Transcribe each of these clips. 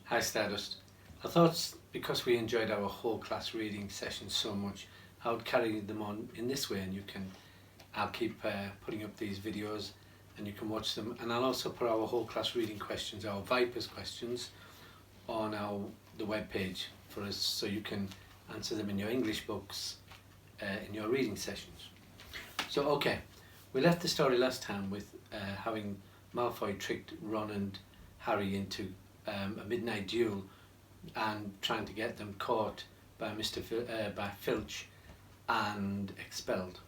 Hi Stardust. I thought because we enjoyed our whole class reading sessions so much, I would carry them on in this way, and I'll keep putting up these videos and you can watch them, and I'll also put our whole class reading questions, our Vipers questions, on the web page for us, so you can answer them in your English books in your reading sessions. So okay, we left the story last time with having Malfoy tricked Ron and Harry into a midnight duel and trying to get them caught by by Filch and expelled,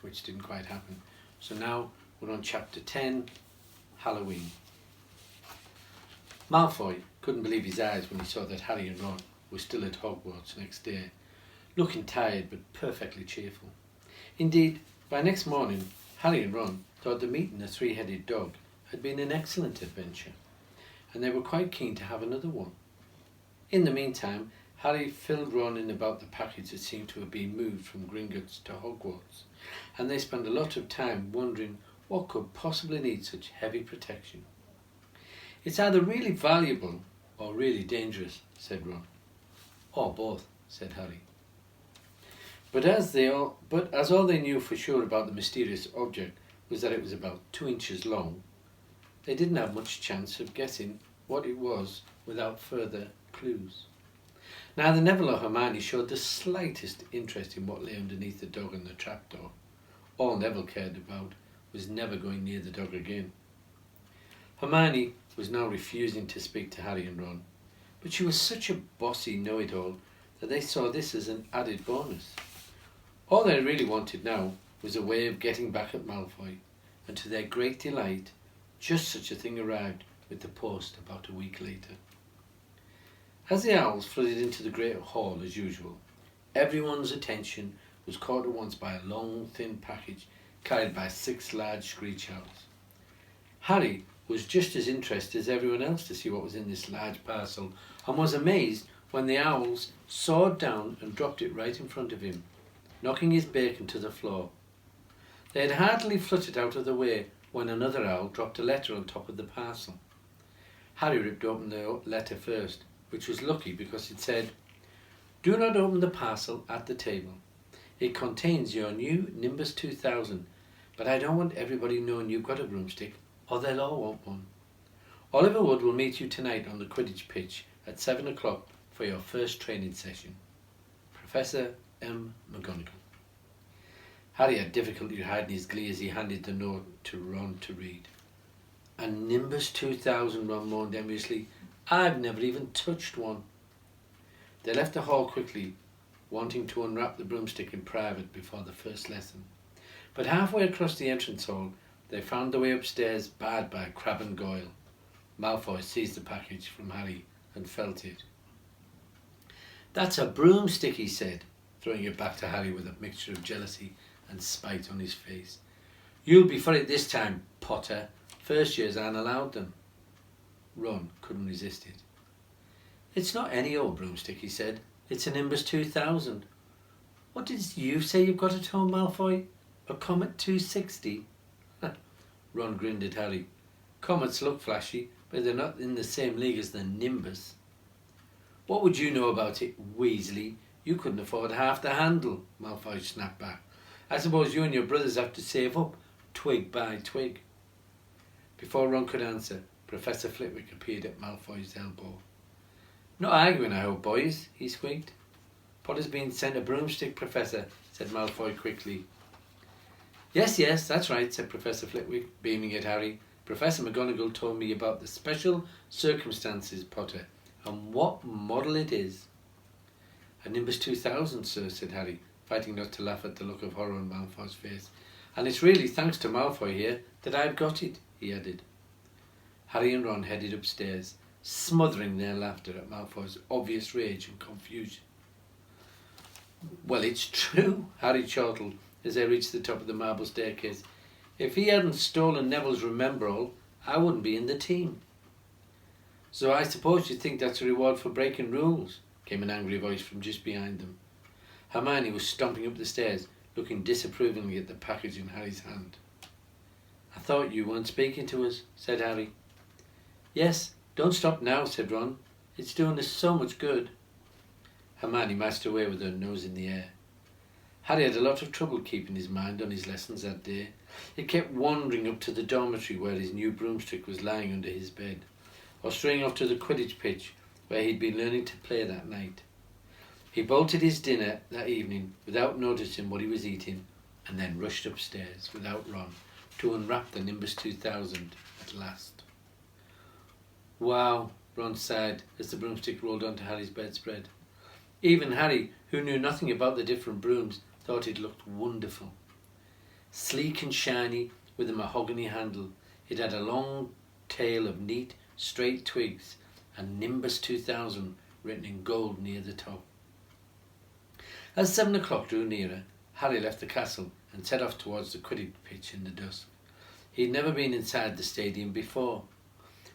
which didn't quite happen. So now we're on chapter 10, Halloween. Malfoy couldn't believe his eyes when he saw that Harry and Ron were still at Hogwarts next day, looking tired but perfectly cheerful. Indeed, by next morning, Harry and Ron thought the meeting the three-headed dog had been an excellent adventure, and they were quite keen to have another one. In the meantime, Harry filled Ron in about the package that seemed to have been moved from Gringotts to Hogwarts, and they spent a lot of time wondering what could possibly need such heavy protection. "It's either really valuable or really dangerous," said Ron. "Or both," said Harry. But as all they knew for sure about the mysterious object was that it was about 2 inches long, they didn't have much chance of guessing what it was without further clues. Neither Neville or Hermione showed the slightest interest in what lay underneath the dog and the trapdoor. All Neville cared about was never going near the dog again. Hermione was now refusing to speak to Harry and Ron, but she was such a bossy know-it-all that they saw this as an added bonus. All they really wanted now was a way of getting back at Malfoy, and to their great delight, just such a thing arrived with the post about a week later. As the owls flooded into the great hall as usual, everyone's attention was caught at once by a long, thin package carried by 6 large screech owls. Harry was just as interested as everyone else to see what was in this large parcel, and was amazed when the owls soared down and dropped it right in front of him, knocking his bacon to the floor. They had hardly fluttered out of the way when another owl dropped a letter on top of the parcel. Harry ripped open the letter first, which was lucky because it said, "Do not open the parcel at the table. It contains your new Nimbus 2000, but I don't want everybody knowing you've got a broomstick, or they'll all want one. Oliver Wood will meet you tonight on the Quidditch pitch at 7 o'clock for your first training session. Professor M. McGonagall." Harry had difficulty hiding his glee as he handed the note to Ron to read. "A Nimbus 2000, Ron moaned enviously. "I've never even touched one." They left the hall quickly, wanting to unwrap the broomstick in private before the first lesson. But halfway across the entrance hall, they found the way upstairs barred by Crabbe and Goyle. Malfoy seized the package from Harry and felt it. "That's a broomstick," he said, throwing it back to Harry with a mixture of jealousy and spite on his face. "You'll be for it this time, Potter. First years aren't allowed them." Ron couldn't resist it. "It's not any old broomstick," he said. "It's a Nimbus 2000. What did you say you've got at home, Malfoy? A Comet 260? Ron grinned at Harry. "Comets look flashy, but they're not in the same league as the Nimbus." "What would you know about it, Weasley? You couldn't afford half the handle," Malfoy snapped back. "I suppose you and your brothers have to save up, twig by twig." Before Ron could answer, Professor Flitwick appeared at Malfoy's elbow. "Not arguing, I hope, boys," he squeaked. "Potter's been sent a broomstick, Professor," said Malfoy quickly. Yes, that's right," said Professor Flitwick, beaming at Harry. "Professor McGonagall told me about the special circumstances, Potter, and what model it is." "A Nimbus 2000, sir," said Harry, fighting not to laugh at the look of horror on Malfoy's face. "And it's really thanks to Malfoy here that I've got it," he added. Harry and Ron headed upstairs, smothering their laughter at Malfoy's obvious rage and confusion. "Well, it's true," Harry chortled as they reached the top of the marble staircase. "If he hadn't stolen Neville's Remember-All, I wouldn't be in the team." "So I suppose you think that's a reward for breaking rules?" came an angry voice from just behind them. Hermione was stomping up the stairs, looking disapprovingly at the package in Harry's hand. "I thought you weren't speaking to us," said Harry. "Yes, don't stop now," said Ron. It's doing us so much good." Hermione marched away with her nose in the air. Harry had a lot of trouble keeping his mind on his lessons that day. He kept wandering up to the dormitory where his new broomstick was lying under his bed, or straying off to the Quidditch pitch where he'd been learning to play that night. He bolted his dinner that evening without noticing what he was eating, and then rushed upstairs without Ron to unwrap the Nimbus 2000 at last. "Wow," Ron sighed as the broomstick rolled onto Harry's bedspread. Even Harry, who knew nothing about the different brooms, thought it looked wonderful. Sleek and shiny, with a mahogany handle, it had a long tail of neat, straight twigs and Nimbus 2000 written in gold near the top. As 7 o'clock drew nearer, Harry left the castle and set off towards the Quidditch pitch in the dusk. He had never been inside the stadium before.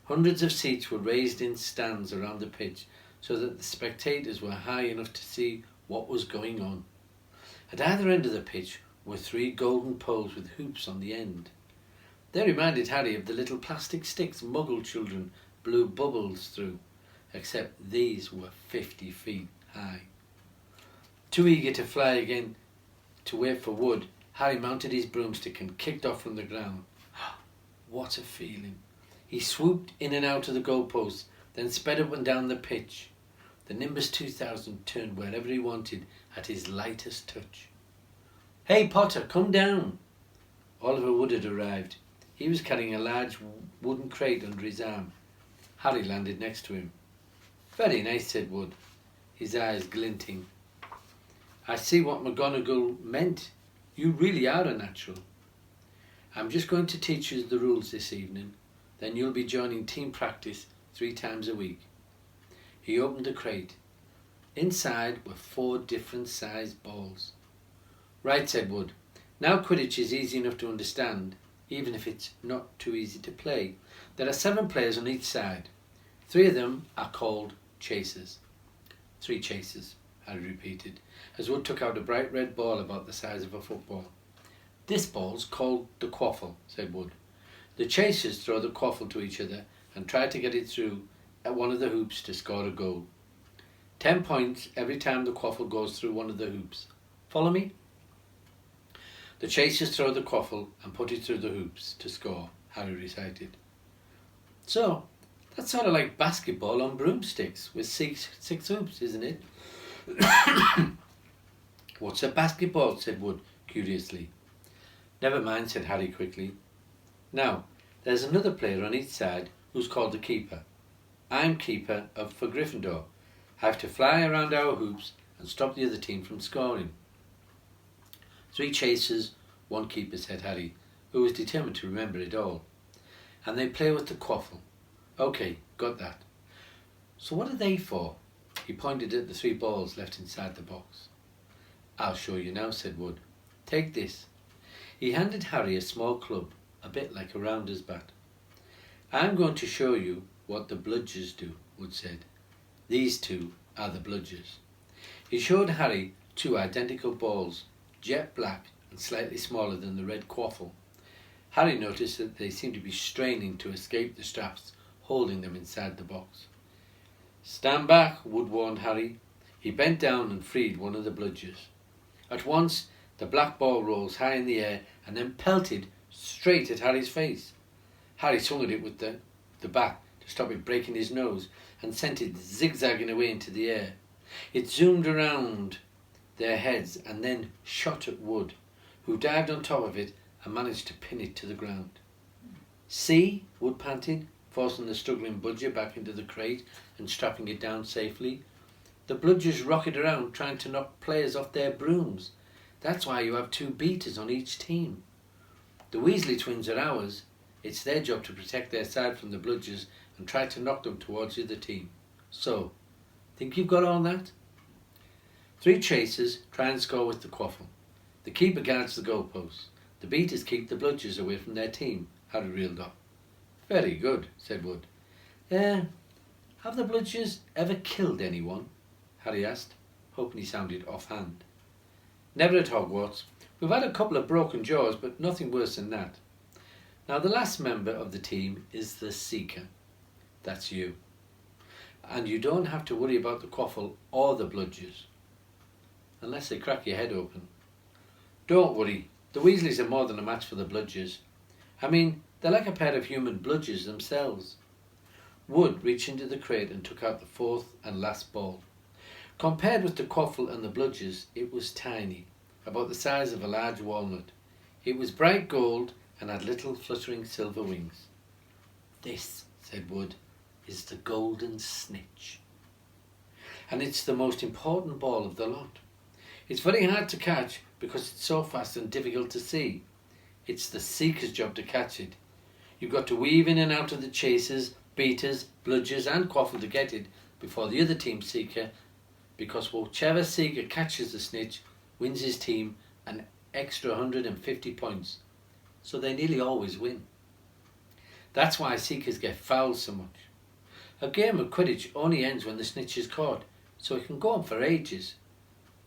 Hundreds of seats were raised in stands around the pitch so that the spectators were high enough to see what was going on. At either end of the pitch were 3 golden poles with hoops on the end. They reminded Harry of the little plastic sticks Muggle children blew bubbles through, except these were 50 feet high. Too eager to fly again to wait for Wood, Harry mounted his broomstick and kicked off from the ground. What a feeling! He swooped in and out of the goalposts, then sped up and down the pitch. The Nimbus 2000 turned wherever he wanted at his lightest touch. "Hey Potter, come down!" Oliver Wood had arrived. He was carrying a large wooden crate under his arm. Harry landed next to him. "Very nice," said Wood, his eyes glinting. "I see what McGonagall meant. You really are a natural. I'm just going to teach you the rules this evening. Then you'll be joining team practice 3 times a week." He opened the crate. Inside were 4 different sized balls. "Right," said Wood. "Now Quidditch is easy enough to understand, even if it's not too easy to play. There are 7 players on each side. 3 of them are called chasers." 3 chasers, Harry repeated, as Wood took out a bright red ball about the size of a football. "This ball's called the quaffle," said Wood. "The chasers throw the quaffle to each other and try to get it through at one of the hoops to score a goal. 10 points every time the quaffle goes through one of the hoops. Follow me?" "The chasers throw the quaffle and put it through the hoops to score," Harry recited. "So, that's sort of like basketball on broomsticks with six hoops, isn't it?" "What's a basketball?" said Wood curiously. "Never mind," said Harry quickly. "Now, there's another player on each side who's called the keeper. I'm keeper for Gryffindor. I have to fly around our hoops and stop the other team from scoring." 3 chasers, 1 keeper, said Harry, who was determined to remember it all. "And they play with the quaffle." "Okay, got that. So what are they for?" He pointed at the 3 balls left inside the box. "I'll show you now," said Wood. "Take this." He handed Harry a small club, a bit like a rounder's bat. "I'm going to show you what the bludgers do," Wood said. "These 2 are the bludgers." He showed Harry 2 identical balls, jet black and slightly smaller than the red quaffle. Harry noticed that they seemed to be straining to escape the straps holding them inside the box. "Stand back," Wood warned Harry. He bent down and freed one of the bludgers. At once, the black ball rose high in the air and then pelted straight at Harry's face. Harry swung at it with the bat to stop it breaking his nose and sent it zigzagging away into the air. It zoomed around their heads and then shot at Wood, who dived on top of it and managed to pin it to the ground. "See?" Wood panted, forcing the struggling bludger back into the crate and strapping it down safely. "The bludgers rocket around trying to knock players off their brooms. That's why you have 2 beaters on each team. The Weasley twins are ours. It's their job to protect their side from the bludgers and try to knock them towards the other team. So, think you've got all that?" 3 chasers try and score with the quaffle. The keeper guards the goalposts. The beaters keep the bludgers away from their team, Harry reeled off. "Very good," said Wood. Have the bludgers ever killed anyone?" Harry asked, hoping he sounded offhand. "Never at Hogwarts. We've had a couple of broken jaws, but nothing worse than that. Now the last member of the team is the Seeker. That's you. and you don't have to worry about the quaffle or the bludgers, unless they crack your head open. Don't worry, the Weasleys are more than a match for the bludgers. I mean, they're like a pair of human bludgers themselves. Wood reached into the crate and took out the fourth and last ball. Compared with the quaffle and the bludgers, it was tiny, about the size of a large walnut. It was bright gold and had little fluttering silver wings. "This," said Wood, "is the golden snitch. And it's the most important ball of the lot. It's very hard to catch because it's so fast and difficult to see. It's the seeker's job to catch it. You've got to weave in and out of the chasers, beaters, bludgers and quaffle to get it before the other team's seeker, because whichever seeker catches the snitch wins his team an extra 150 points. So they nearly always win. That's why seekers get fouled so much. A game of Quidditch only ends when the snitch is caught, so it can go on for ages.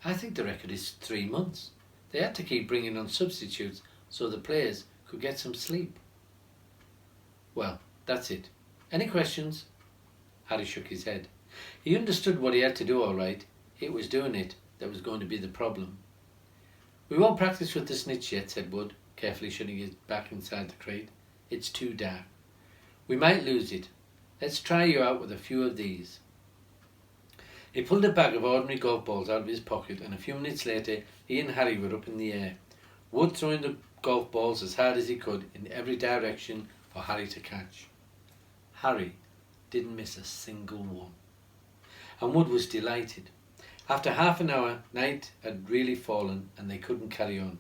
I think the record is 3 months. They had to keep bringing on substitutes so the players could get some sleep." Well, that's it. Any questions? Harry shook his head. He understood what he had to do all right. It was doing it that was going to be the problem. "We won't practice with the snitch yet," said Wood, carefully shutting it back inside the crate. "It's too dark. We might lose it. Let's try you out with a few of these." He pulled a bag of ordinary golf balls out of his pocket, and a few minutes later he and Harry were up in the air, Wood throwing the golf balls as hard as he could in every direction for Harry to catch. Harry didn't miss a single one, and Wood was delighted. After half an hour, night had really fallen and they couldn't carry on.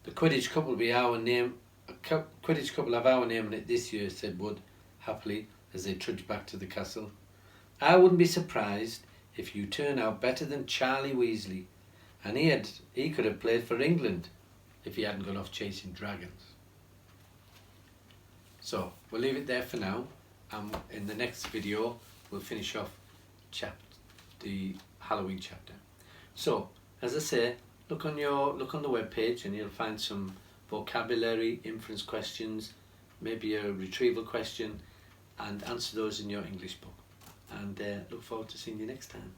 "The Quidditch Cup will be Quidditch Cup will have our name on it this year," said Wood happily as they trudged back to the castle. "I wouldn't be surprised if you turn out better than Charlie Weasley, and he could have played for England if he hadn't gone off chasing dragons." So we'll leave it there for now, and in the next video we'll finish off the Halloween chapter. So as I say, look on the web page and you'll find some vocabulary, inference questions, maybe a retrieval question, and answer those in your English book. And look forward to seeing you next time.